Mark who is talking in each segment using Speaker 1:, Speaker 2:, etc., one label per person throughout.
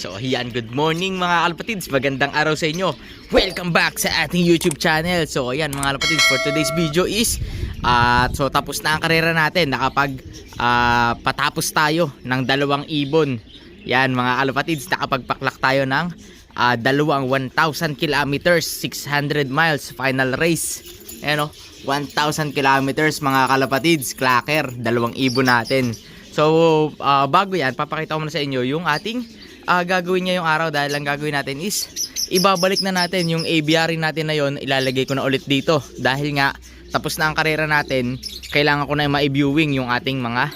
Speaker 1: So ayan, good morning mga kalapatids, magandang araw sa inyo. Welcome back sa ating YouTube channel. So ayan mga kalapatids, for today's video is so tapos na ang karera natin. Nakapag patapos tayo ng 2 ibon. Yan mga kalapatids, nakapagpaklak tayo ng dalawang 1,000 kilometers, 600 miles final race. Ayan o, 1,000 kilometers mga kalapatids, clacker, 2 ibon natin. So bago yan, papakita ko muna sa inyo yung ating gagawin ngayong araw. Dahil ang gagawin natin is ibabalik na natin yung aviary natin na yon. Ilalagay ko na ulit dito dahil nga tapos na ang karera natin. Kailangan ko na ma-viewing yung ating mga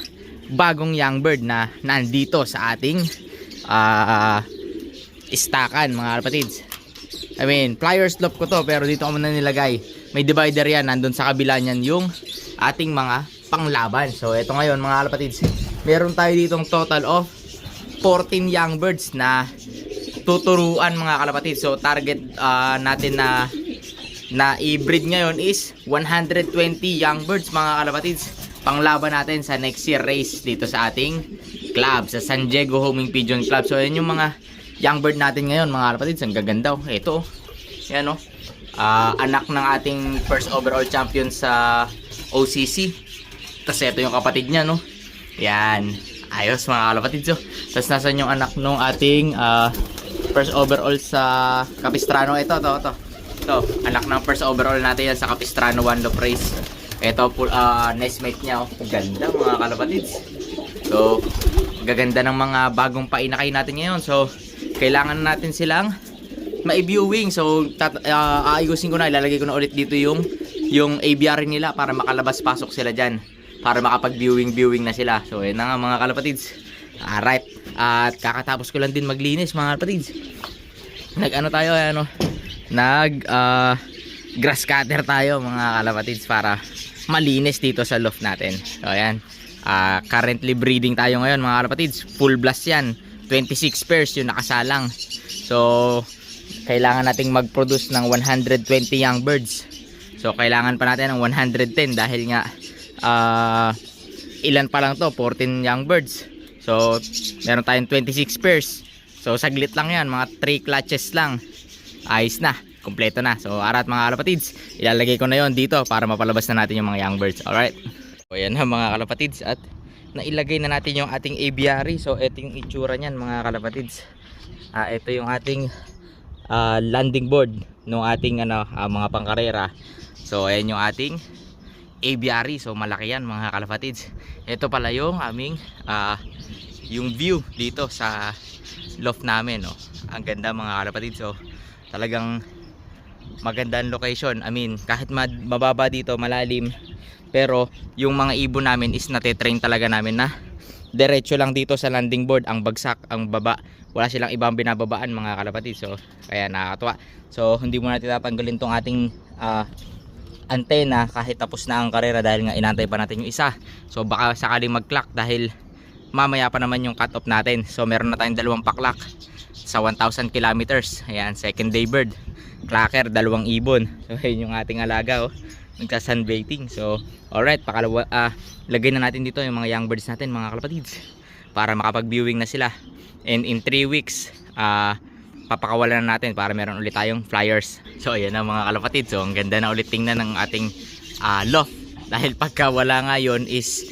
Speaker 1: bagong young bird na nandito sa ating istakan mga kapatids. I mean, flyers loop ko to, pero dito ko muna nilagay. May divider yan, nandun sa kabila niyan yung ating mga panglaban. So ito ngayon mga kapatids, meron tayo ditong total of 14 young birds na tuturuan mga kalapatids. So target natin na i-breed ngayon is 120 young birds mga kalapatids. Panglaban natin sa next year race dito sa ating club, sa San Diego Homing Pigeon Club. So yan yung mga young bird natin ngayon mga kalapatids. Ang gaganda. Ito, yan o. Anak ng ating first overall champion sa OCC. Tapos ito yung kapatid niya, no? Yan. Ayos mga kalapatids. So, tapos nasan yung anak nung ating first overall sa Capistrano. Ito. Anak ng first overall natin yan sa Capistrano One Loop Race. Ito, nice mate niya. Ganda mga kalapatids. So, gaganda ng mga bagong painakay natin ngayon. So, kailangan natin silang ma-viewing. So, aayusin ko na. Ilalagay ko na ulit dito yung aviary nila para makalabas-pasok sila dyan. Para makapag-viewing na sila. So, yun na nga mga kalapatids. Alright. At kakatapos ko lang din maglinis mga kalapatids. Grass cutter tayo mga kalapatids para malinis dito sa loft natin. So, ayan. Currently breeding tayo ngayon mga kalapatids. Full blast yan. 26 pairs yung nakasalang. So, kailangan nating mag-produce ng 120 young birds. So, kailangan pa natin ng 110 dahil nga ilan pa lang to, 14 young birds. So meron tayong 26 pairs. So saglit lang yan, mga 3 clutches lang, ayos na, kompleto na. So arat mga kalapatids, ilalagay ko na yon dito para mapalabas na natin yung mga young birds. Alright, so yan na mga kalapatids, at nailagay na natin yung ating aviary. So ito yung itsura nyan mga kalapatids. Ito yung ating landing board ng ating mga pangkarera. So ayan yung ating aviary. So malaki yan mga kalapatids. Ito pala yung aming yung view dito sa loft namin, no? Ang ganda mga kalapatids. So talagang magandang location. I mean, kahit mababa dito, malalim, pero yung mga ibon namin is natitrain talaga namin na diretso lang dito sa landing board. Ang bagsak, ang baba, wala silang ibang binababaan mga kalapatids. So kaya nakakatuwa. So hindi mo natin tatanggalin tong ating antena kahit tapos na ang karera dahil nga inantay pa natin yung isa. So baka sakaling mag-clock dahil mamaya pa naman yung cut off natin. So meron na tayong 2 paklak sa 1,000 kilometers. Ayan, second day bird, clacker, 2 ibon. So yun yung ating alaga, nagsa-sunbathing. So alright, pakalawa, lagay na natin dito yung mga young birds natin mga kalapatids para makapag-viewing na sila. And in 3 weeks papakawalan na natin para meron ulit tayong flyers. So ayan na mga kalapatids. So ang ganda na ulit tingnan ng ating loft. Dahil pagka wala nga yun is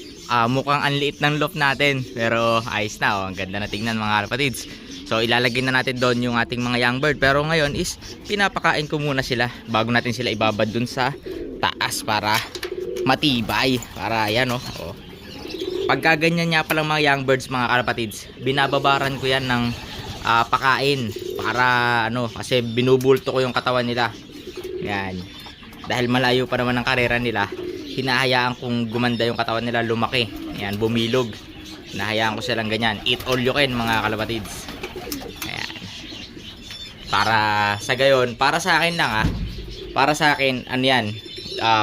Speaker 1: mukhang anliit ng loft natin. Pero ayos na, ang ganda na tingnan mga kalapatids. So ilalagay na natin doon yung ating mga young bird. Pero ngayon is pinapakain ko muna sila bago natin sila ibabad dun sa taas para matibay. Para ayan pagka ganyan nga palang mga young birds mga kalapatids, binababaran ko yan ng pakain para kasi binubulto ko yung katawan nila. Yan. Dahil malayo pa naman ang karera nila, hinahayaan kong gumanda yung katawan nila, lumaki. Yan, bumilog. Hinahayaan ko silang ganyan. Eat all you can mga kalapatids. Ayan. Para sa gayon, para sa akin lang para sa akin,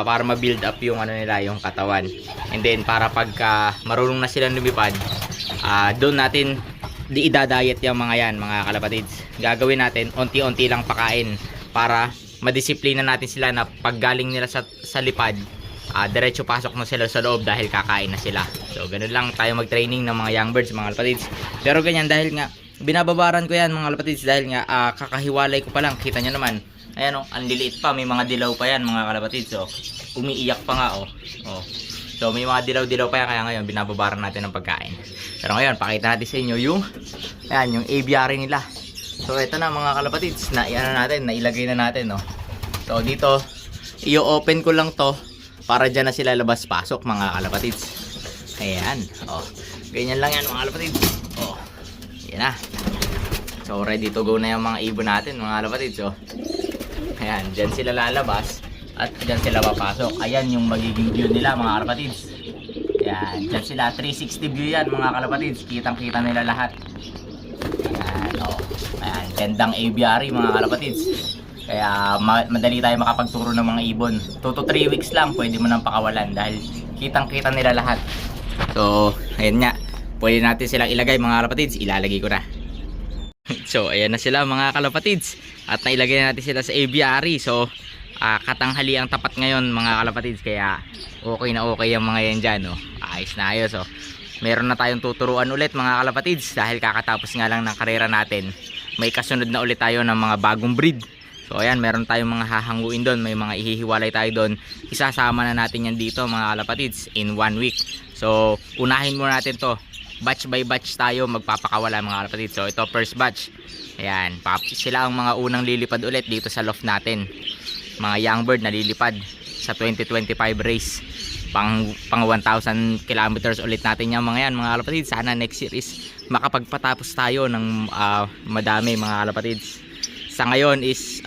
Speaker 1: para ma-build up yung nila, yung katawan. And then para pagka marunong na silang lumipad, doon natin di idadayet yung mga yan mga kalapatids. Gagawin natin onti-onti lang pakain para madisiplina natin sila na pag galing nila sa lipad, diretso pasok na sila sa loob dahil kakain na sila. So ganun lang tayo mag-training ng mga young birds mga kalapatids. Pero ganyan dahil nga Binababaran ko yan mga kalapatids dahil nga kakahiwalay ko pa lang. Kita nyo naman. Ayan ang liliit pa. May mga dilaw pa yan mga kalapatids. Umiiyak pa nga So may mga dilaw-dilaw pa yan. Kaya ngayon binababaran natin ng pagkain. Pero ngayon pakita natin sa inyo yung aviary nila. So ito na mga kalapatids. Nailagay na natin. So dito i-open ko lang to para dyan na sila labas-pasok mga kalapatids. Ayan. Ganyan lang yan mga kalapatids. Yan na. So ready to go na yung mga ibon natin mga kalapatids. Ayan, dyan sila lalabas at dyan sila papasok. Ayan yung magiging view nila mga kalapatids. Ayan, dyan sila 360 view yan mga kalapatids. Kitang-kita nila lahat. Ayan, ayan, gandang aviary mga kalapatids. Kaya madali tayo makapagturo ng mga ibon. 2 to 3 weeks lang pwede mo nang pakawalan dahil kitang-kita nila lahat. So, ayan nga. Pwede natin silang ilagay mga kalapatids. Ilalagay ko na. So, ayan na sila mga kalapatids. At nailagay na natin sila sa aviary. So, katanghali ang tapat ngayon mga kalapatids. Kaya, okay na okay ang mga yan dyan. Ayos na ayos. Meron na tayong tuturuan ulit mga kalapatids. Dahil kakatapos nga lang ng karera natin. May kasunod na ulit tayo ng mga bagong breed. So, ayan. Meron tayong mga hahanguin doon. May mga ihihiwalay tayo doon. Isasama na natin yan dito mga kalapatids in 1 week. So, unahin muna natin to. Batch by batch tayo magpapakawala mga kalapatids. So ito first batch. Ayan, sila ang mga unang lilipad ulit dito sa loft natin. Mga young bird na lilipad sa 2025 race. Pang 1,000 kilometers ulit natin yung mga yan mga kalapatids. Sana next year is makapagpatapos tayo ng madami mga kalapatids. Sa ngayon is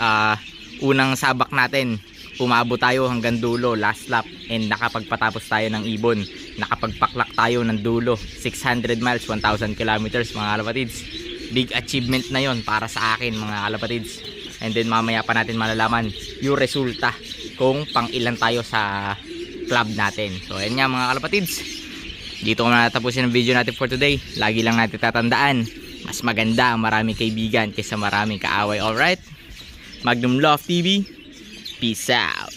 Speaker 1: unang sabak natin. Umabot tayo hanggang dulo, last lap, and nakapagpatapos tayo ng ibon. Nakapagpaklak tayo ng dulo, 600 miles, 1,000 kilometers mga kalapatids. Big achievement na yon para sa akin mga kalapatids. And then mamaya pa natin malalaman yung resulta kung pang ilan tayo sa club natin. So ayan nga mga kalapatids, dito ko na natapusin ang video natin for today. Lagi lang natin tatandaan, mas maganda ang maraming kaibigan kaysa maraming kaaway. Alright, Magnum Love TV, peace out.